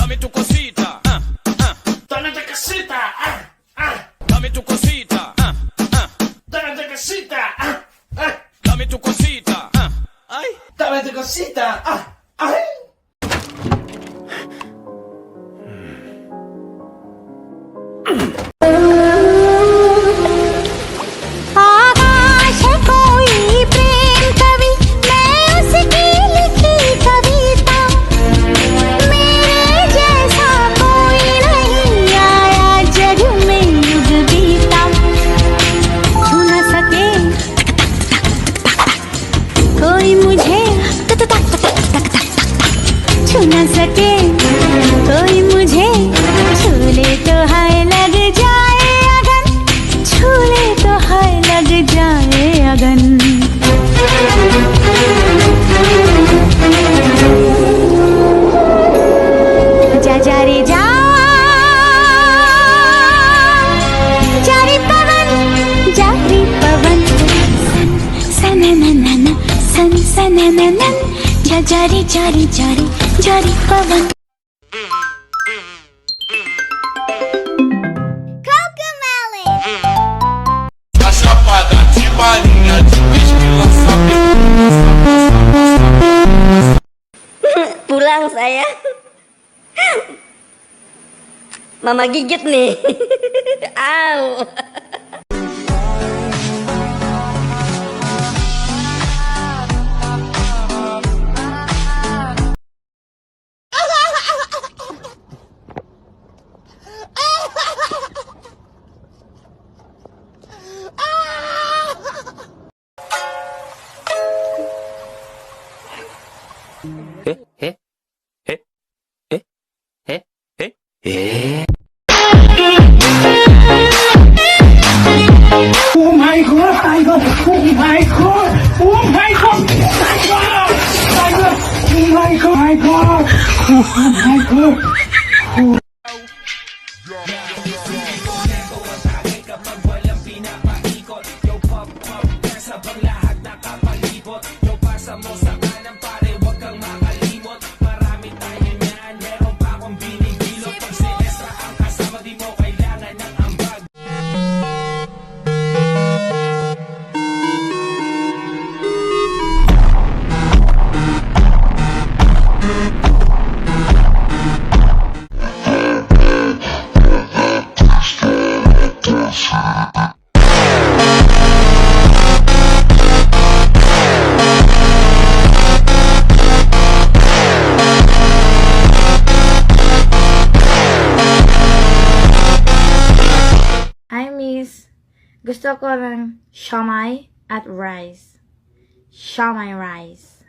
Dame tu cosita, Dame tu casita, dame tu cosita, dame tu casita, dame tu cosita, ay. dame tu casita, ay. आकाश है कोई प्रेम कवि मैं उसकी लिखी कविता मेरे जैसा कोई नहीं आया जग में युग बीता छू न सके कोई मुझे छू न सके कोई मुझे छू ले तो हाय लग जाए अगन छू ले तो हाय लग जाए अगन जा जा रे जा जा रे पवन सन सन जा जा रे पवन A chapada de balinha de vez que lança Pulang saya. Mama gigit nih. Aw. Oh my god, Tiger! Oh my god! Oh my god! Tiger! Tiger! Oh my god! My god! Oh my god! I miss gusto ko ng siomai at rice. Siomai rice.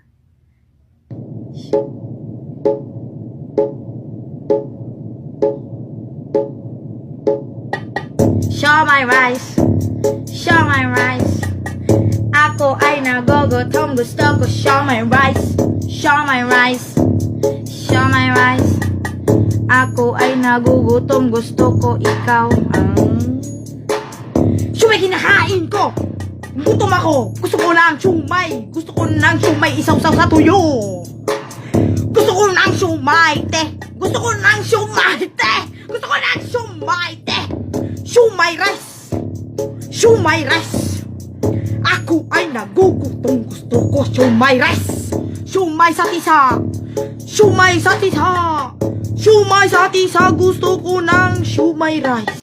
Siomai rice. Siomai rice. Ako ay nagugutom, gusto ko siomai rice. Siomai rice. Siomai rice. Ako ay nagugutom, gusto ko ikaw ang siomai kinakain ko! Gutom ako! Gusto ko ng siomai! Gusto ko ng siomai isaw-saw sa tuyo! Gusto ko ng siomai, te! Gusto ko ng siomai, te! Gusto ko ng siomai, te! Siomai rice! Siomai rice! Ako ay nagugutom, gusto ko siomai rice! Siomai sa tisa! Siomai sa tisa! Siomai sa tisa! Gusto ko ng siomai rice!